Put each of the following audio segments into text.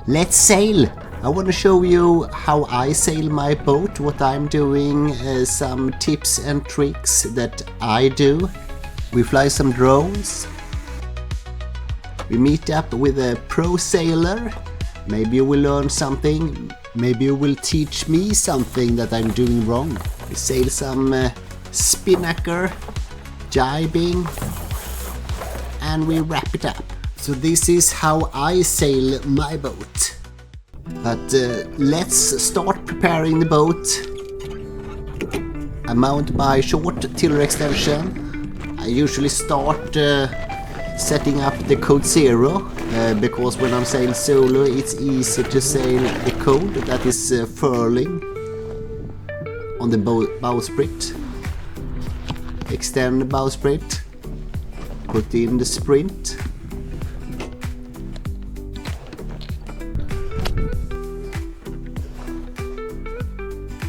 Let's sail! I want to show you how I sail my boat, what I'm doing, some tips and tricks that I do. We fly some drones. We meet up with a pro sailor. Maybe you will learn something. Maybe you will teach me something that I'm doing wrong. We sail some Spinnaker, jibing, and we wrap it up. So this is how I sail my boat. But let's start preparing the boat. I mount my short tiller extension. I usually start setting up the code 0 because when I'm sailing solo it's easy to sail the code that is furling on the bowsprit. Extend the bowsprit, put in the sprint.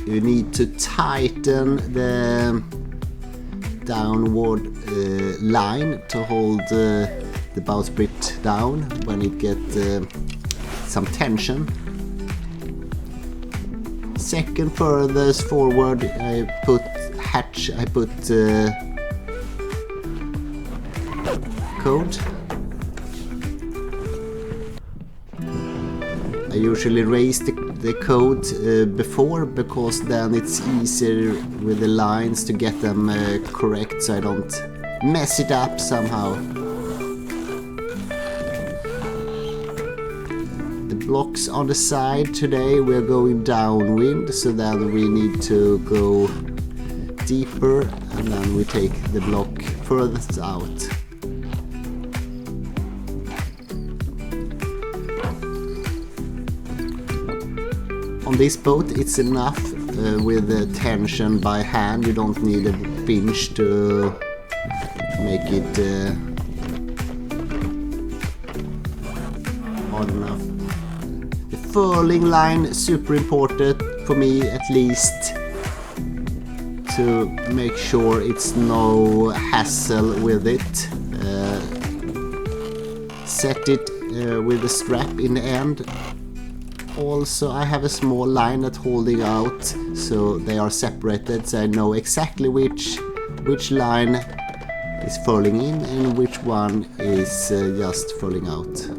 You need to tighten the downward line to hold the bowsprit down when it gets some tension. Second furthest forward I put hatch, I put code. I usually raise the code before because then it's easier with the lines to get them correct so I don't mess it up somehow. The blocks on the side today we're going downwind, so then we need to go deeper and then we take the block furthest out. On this boat it's enough with the tension by hand, you don't need a winch to make it hard enough. The furling line is super important for me, at least, to make sure it's no hassle with it. Set it with a strap in the end. Also, I have a small line that's holding out, so they are separated, so I know exactly which line is furling in and which one is just furling out.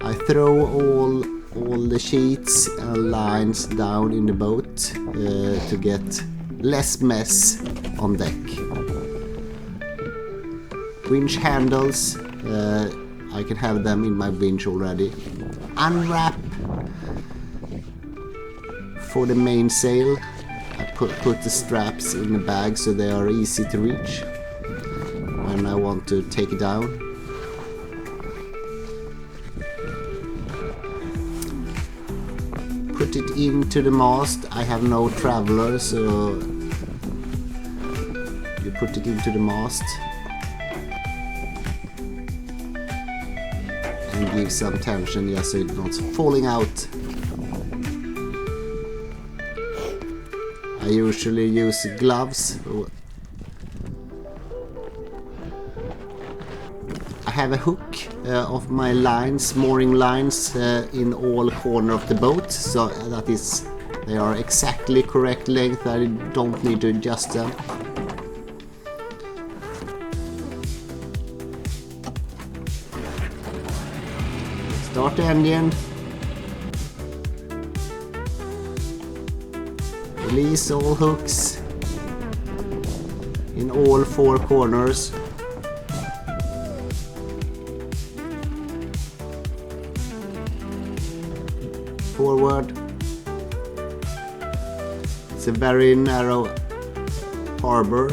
I throw all the sheets and lines down in the boat to get less mess on deck. Winch handles. I can have them in my winch already. Unwrap for the mainsail. I put the straps in the bag so they are easy to reach when I want to take it down. Put it into the mast. I have no traveler, so you put it into the mast. And give some tension, yes, so it's not falling out. I usually use gloves. I have a hook of my lines, mooring lines, in all corners of the boat, so that is, they are exactly correct length. I don't need to adjust them. Start the engine. Release all hooks in all 4 corners. Forward. It's a very narrow harbor.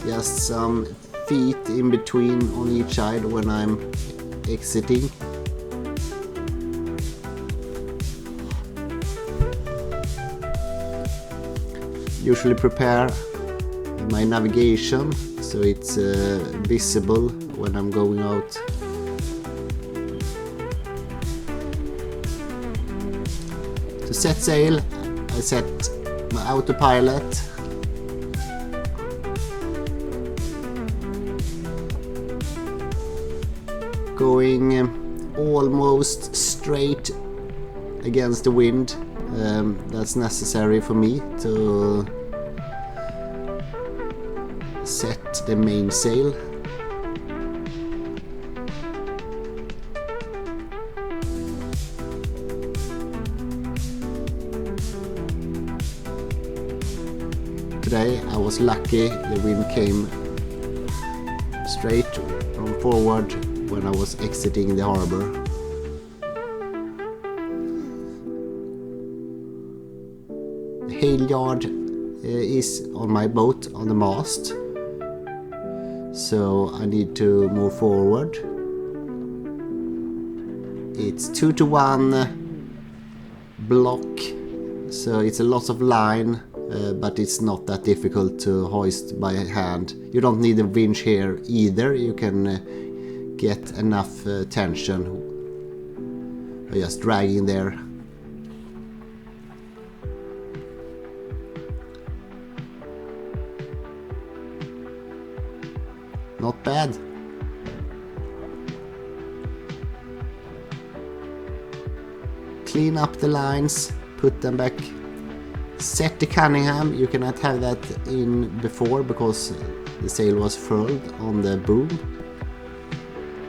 Just some feet in between on each side when I'm exiting. Usually prepare my navigation so it's visible when I'm going out. To set sail, I set my autopilot. going almost straight against the wind. That's necessary for me to set the mainsail. Today I was lucky, the wind came straight from forward when I was exiting the harbor. The halyard is on my boat on the mast, so I need to move forward. It's 2-to-1 block, so it's a lot of line. But it's not that difficult to hoist by hand. You don't need a winch here either. You can get enough tension by just dragging there. Not bad. Clean up the lines, put them back. Set the Cunningham, you cannot have that in before because the sail was furled on the boom.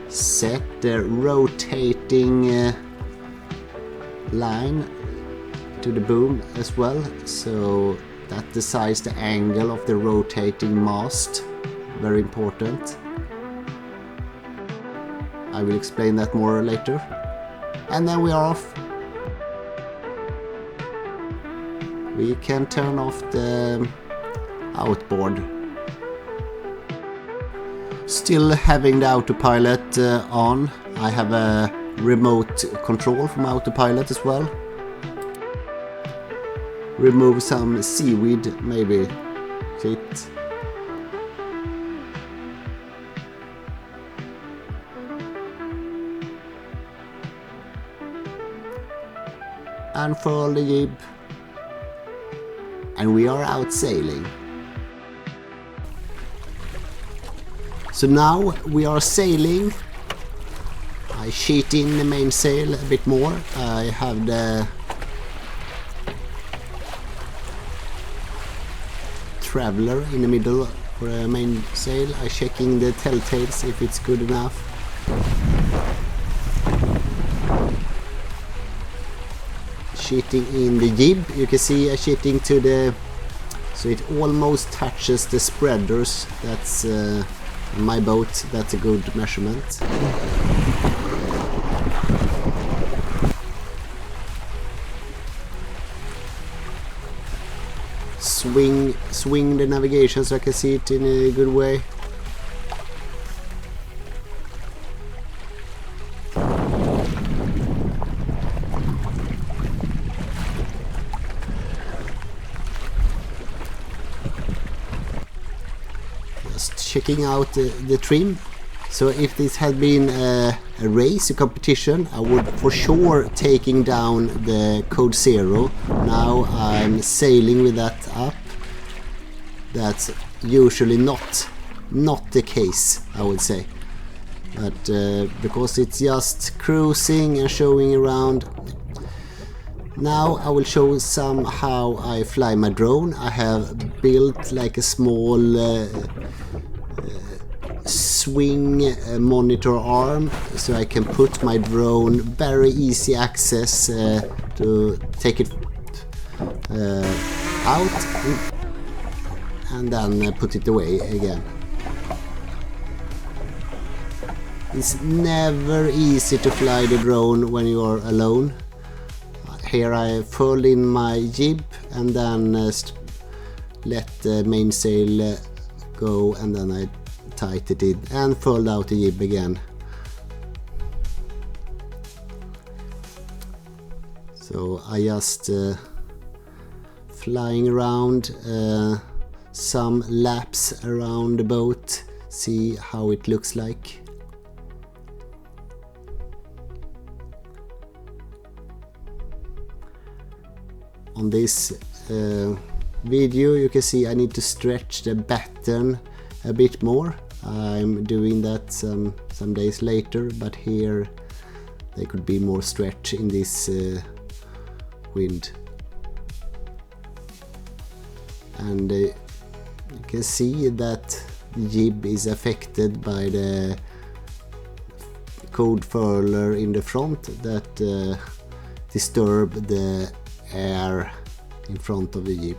Set the rotating line to the boom as well, so that decides the angle of the rotating mast. Very important. I will explain that more later. And then we are off. We can turn off the outboard. Still having the autopilot on. I have a remote control from autopilot as well. Remove some seaweed, maybe. Fit. Unfurl the jib. And we are out sailing. So now we are sailing. I sheet in the mainsail a bit more. I have the traveler in the middle for the mainsail. I'm checking the telltales if it's good enough. Sheeting in the jib, you can see a sheeting to the, so it almost touches the spreaders. That's my boat, that's a good measurement. Swing the navigation so I can see it in a good way. Checking out the trim. So if this had been a race, a competition, I would for sure taking down the code 0. Now I'm sailing with that up. That's usually not the case, I would say. But because it's just cruising and showing around. Now I will show some how I fly my drone. I have built like a small swing monitor arm, so I can put my drone, very easy access to take it out and then put it away again. It's never easy to fly the drone when you are alone. Here I furl in my jib and then let the mainsail go, and then I tightened it and furled out the jib again. So I just flying around some laps around the boat, see how it looks like. On this video you can see I need to stretch the batten a bit more. I'm doing that some days later, but here they could be more stretch in this wind. And you can see that the jib is affected by the cold furler in the front that disturb the air in front of the jib.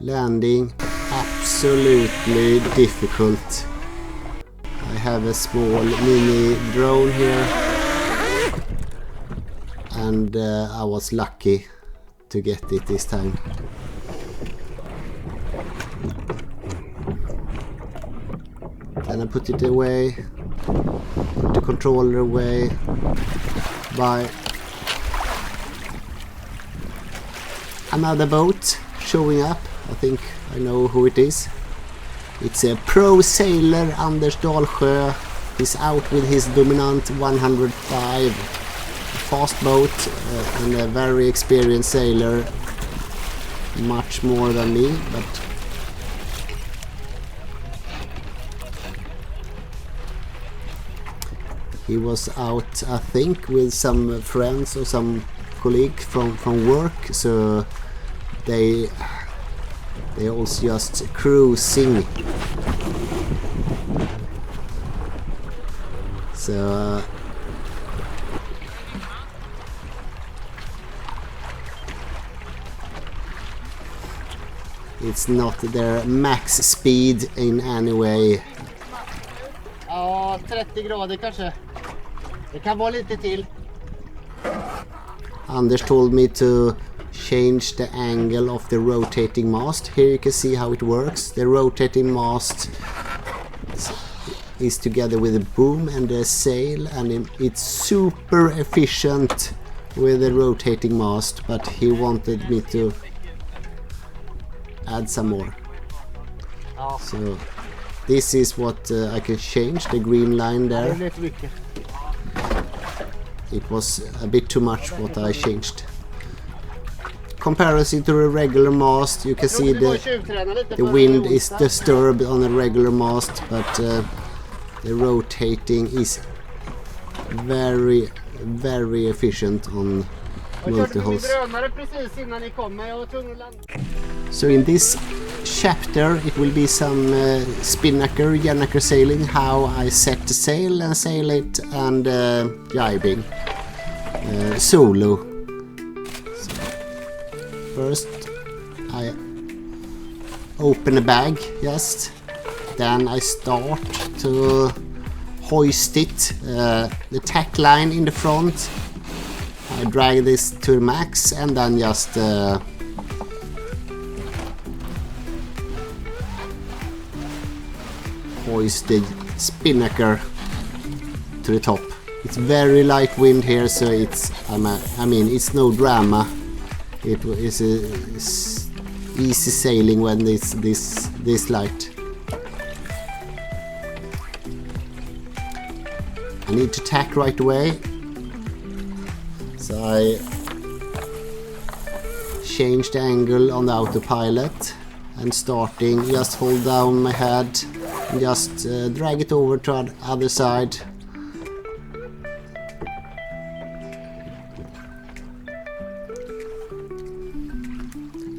Landing absolutely difficult. I have a small mini drone here, and I was lucky to get it this time. Then I put it away, put the controller away. By another boat showing up. I think I know who it is. It's a pro sailor, Anders Dalsjö. He's out with his dominant 105 fast boat and a very experienced sailor, much more than me, but he was out, I think, with some friends or some colleague from work, so they also just cruising. So it's not their max speed in any way. Ja, 30 grader kanske. Det kan vara lite till. Anders told me to change the angle of the rotating mast. Here you can see how it works. The rotating mast is together with the boom and the sail, and it's super efficient with the rotating mast, but he wanted me to add some more. So this is what I can change, the green line there. It was a bit too much what I changed. Comparison to a regular mast, you can see the wind is disturbed on a regular mast, but the rotating is very, very efficient on multi-hulls. So in this chapter it will be some Spinnaker, gennaker sailing, how I set the sail and sail it, and jibing solo. So first I open a bag, just then I start to hoist it, the tack line in the front. I drag this to the max and then just hoist the Spinnaker to the top. It's very light wind here, so it's I mean it's no drama. It is easy sailing when it's this light. I need to tack right away, so I change the angle on the autopilot and starting, just hold down my head and just drag it over to the other side.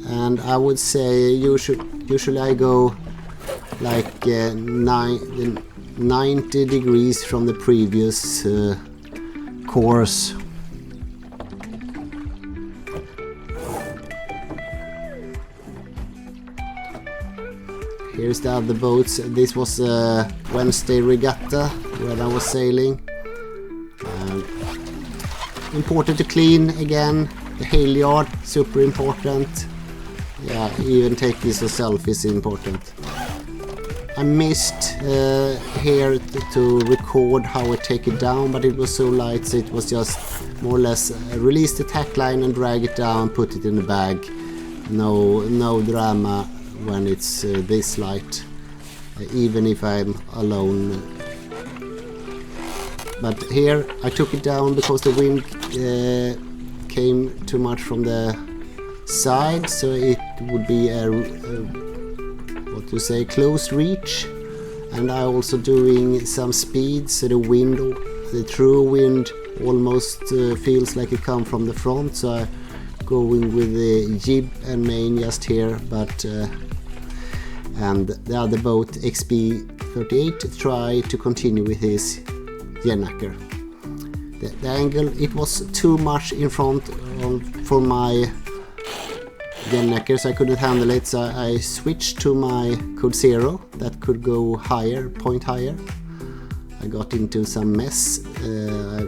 And I would say usually I go like 90 degrees from the previous course. Here's the other boats. This was a Wednesday regatta where I was sailing. Important to clean again. The halyard, super important. Yeah, even taking a selfie is important. I missed here to record how I take it down, but it was so light, so it was just more or less release the tack line and drag it down, put it in the bag. No drama when it's this light, even if I'm alone. But here I took it down because the wind came too much from the side, so it would be a to say, close reach, and I also doing some speed, so the wind, the true wind almost feels like it come from the front, so I going with the jib and main just here, but and the other boat XP38 try to continue with his gennaker. The angle, it was too much in front for my gennaker, so I couldn't handle it, so I switched to my code 0 that could go higher, point higher. I got into some mess, I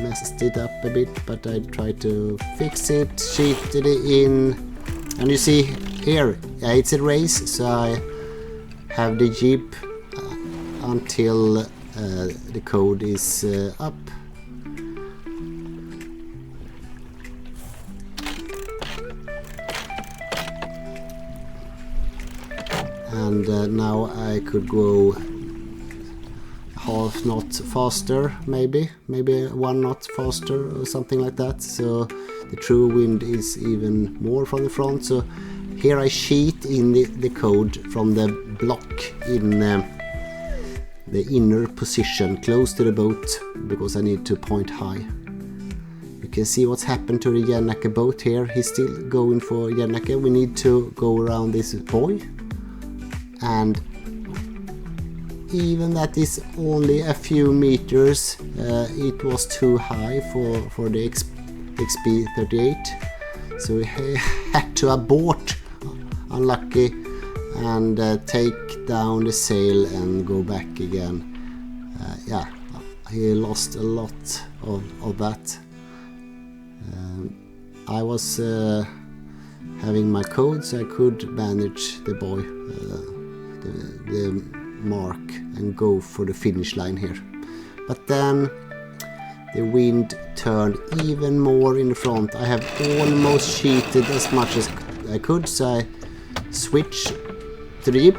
messed it up a bit, but I tried to fix it, cheated it in, and you see here, yeah, it's a race, so I have the jib until the code is up. And now I could go half knot faster, maybe 1 knot faster or something like that, so the true wind is even more from the front. So here I cheat in the code from the block in the inner position close to the boat, because I need to point high. You can see what's happened to the gennaker boat here. He's still going for gennaker. We need to go around this buoy, and even that is only a few meters, it was too high for the XP38, so we had to abort, unlucky, and take down the sail and go back again. Yeah, he lost a lot of that. I was having my code, so I could manage the buoy, the mark, and go for the finish line here. But then the wind turned even more in the front. I have almost cheated as much as I could, so I switched to the jib.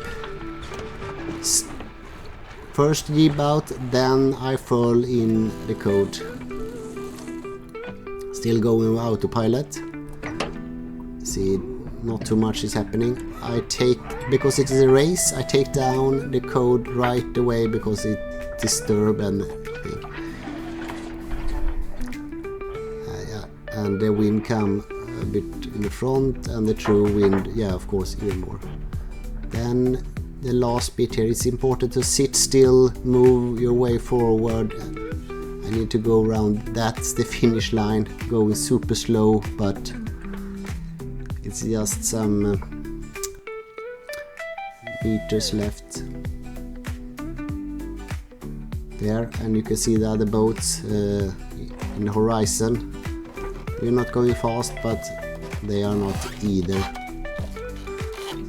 First jib out, then I fall in the code. Still going autopilot. See, not too much is happening. I take, because it is a race, I take down the code right away because it disturbs and yeah, and the wind come a bit in the front, and the true wind, yeah, of course, even more. Then the last bit here, it's important to sit still, move your way forward. I need to go around, that's the finish line, going super slow, but it's just some meters left there, and you can see the other boats in the horizon. They're not going fast, but they are not either.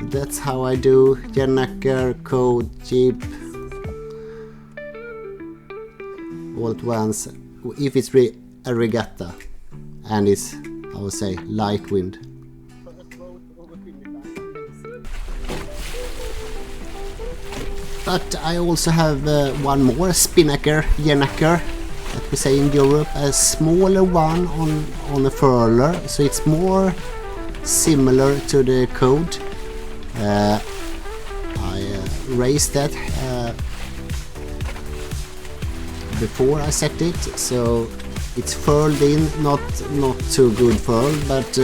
That's how I do gennaker, code, jib, all at once, if it's a regatta and it's, I would say, light wind. But I also have one more Spinnaker, gennaker, that we say in Europe, a smaller one on a furler, so it's more similar to the code. I raised that before I set it, so it's furled in, not too good furl, but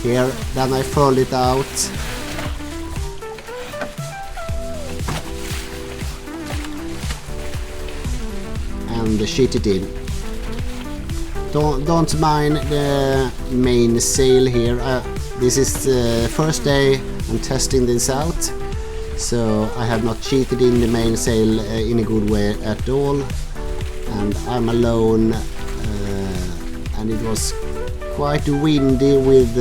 here then I furl it out. And sheet it in. Don't mind the mainsail here. This is the first day I'm testing this out, so I have not cheated in the mainsail in a good way at all. And I'm alone, and it was quite windy with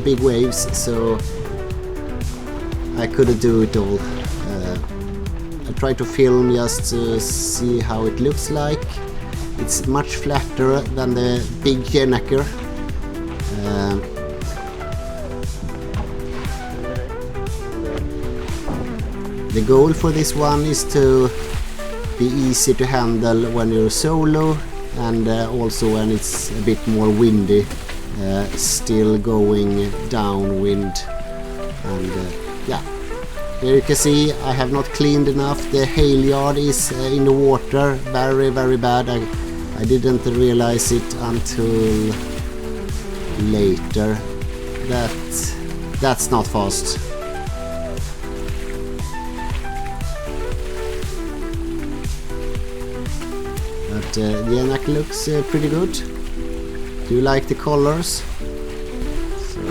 big waves, so I couldn't do it all. I tried to film just to see how it looks like. It's much flatter than the big gennaker. The goal for this one is to be easy to handle when you're solo, and also when it's a bit more windy, still going downwind, and yeah, here you can see I have not cleaned enough. The halyard is in the water, very very bad. I didn't realize it until later. That's not fast. But the gennaker looks pretty good. Do you like the colors? So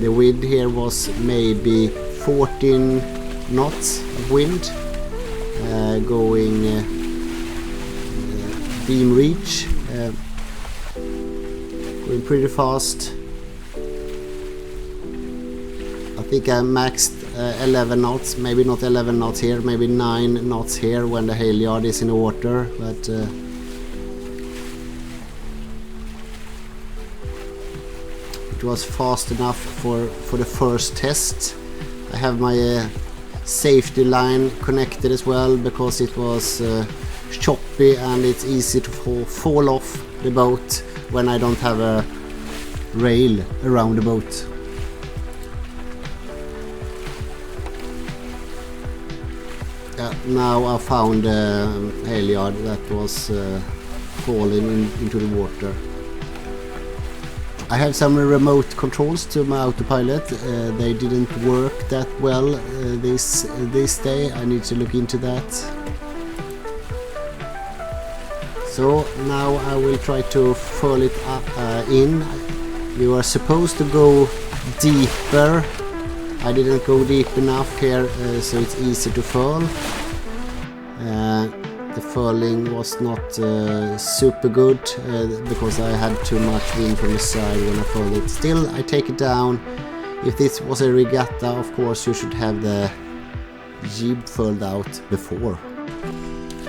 the wind here was maybe 14 knots of wind, going beam reach, going pretty fast. I think I maxed 11 knots, maybe not 11 knots here, maybe 9 knots here when the halyard is in the water, but it was fast enough for the first test. I have my safety line connected as well because it was choppy and it's easy to fall off the boat when I don't have a rail around the boat. Now I found a halyard that was falling into the water. I have some remote controls to my autopilot. They didn't work that well this day. I need to look into that. So now I will try to furl it in. You are supposed to go deeper. I didn't go deep enough here, so it's easy to furl. The furling was not super good because I had too much wind from the side when I furled it. Still, I take it down. If this was a regatta, of course you should have the jib furled out before.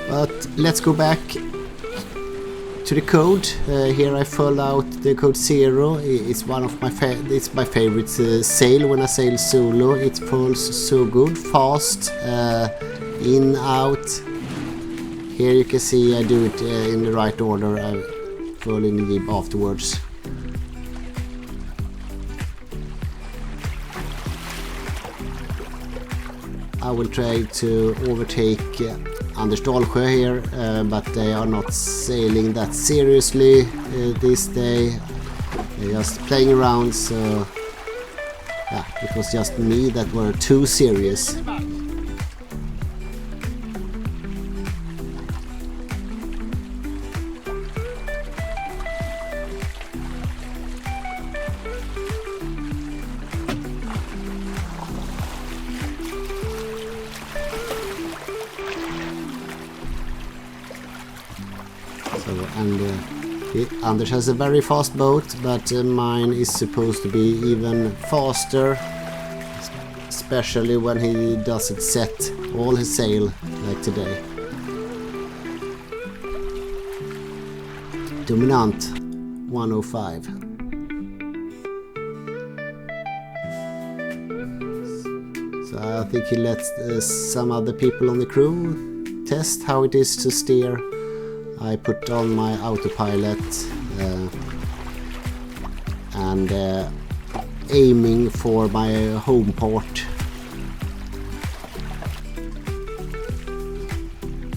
But let's go back to the code. Here I furled out the code 0. It's one of my it's my favorite sail when I sail solo. It furls so good, fast, in, out. Here you can see I do it in the right order. I furl in the jib afterwards. I will try to overtake Anders Dalsjö here, but they are not sailing that seriously this day. They're just playing around, so yeah, it was just me that were too serious. Anders has a very fast boat, but mine is supposed to be even faster, especially when he doesn't set all his sail like today. Dominant 105. So I think he lets some other people on the crew test how it is to steer. I put on my autopilot and aiming for my home port.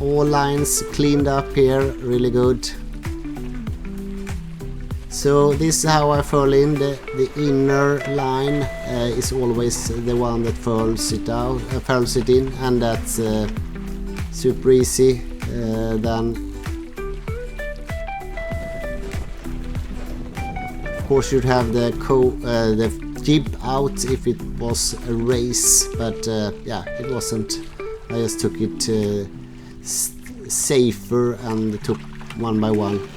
All lines cleaned up here, really good. So this is how I furl in. The inner line is always the one that furls it in, and that's super easy. Then of course you'd have the jib out if it was a race, but yeah, it wasn't. I just took it safer and took one by one.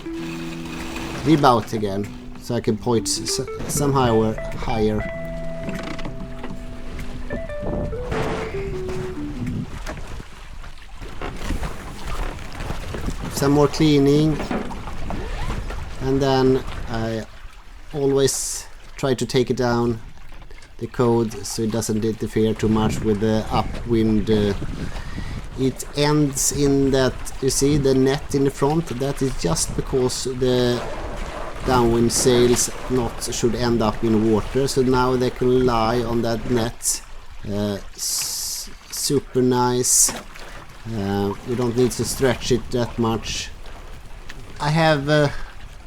Jib out again, so I can point somehow higher. Some more cleaning, and then I always try to take it down the code so it doesn't interfere too much with the upwind. It ends in that, you see the net in the front, that is just because the downwind sails not should end up in water, so now they can lie on that net Super nice. We don't need to stretch it that much. I have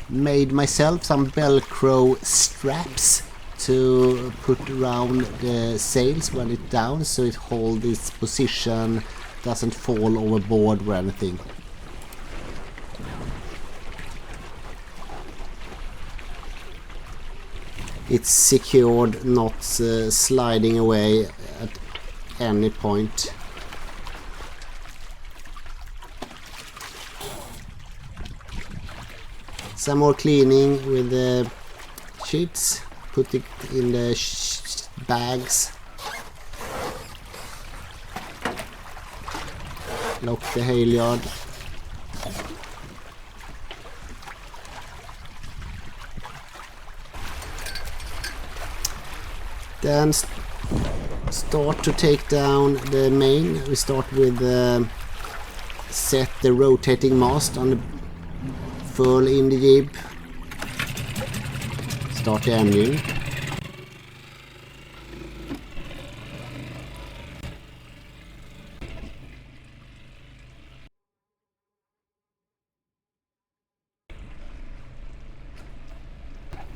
made myself some Velcro straps to put around the sails when it's down, so it holds its position, doesn't fall overboard or anything. It's secured, not sliding away at any point. Some more cleaning with the sheets. Put it in the bags. Lock the halyard. Then start to take down the main. We start with set the rotating mast on the full in the jib. Start the engine.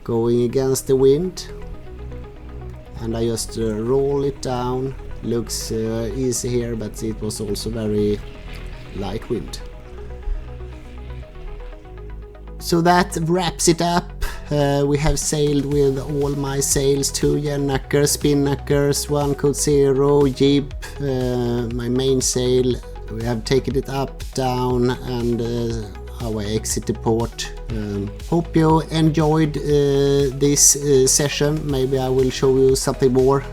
Going against the wind. And I just roll it down. Looks easy here, but it was also very light wind. So that wraps it up. We have sailed with all my sails, 2 gennaker, Spinnakers, 1 code 0, jib, my mainsail. We have taken it up, down, and how I exit the port. Hope you enjoyed this session. Maybe I will show you something more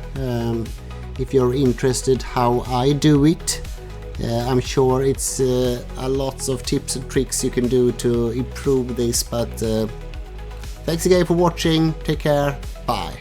if you're interested how I do it. I'm sure it's a lots of tips and tricks you can do to improve this, but thanks again for watching. Take care. Bye.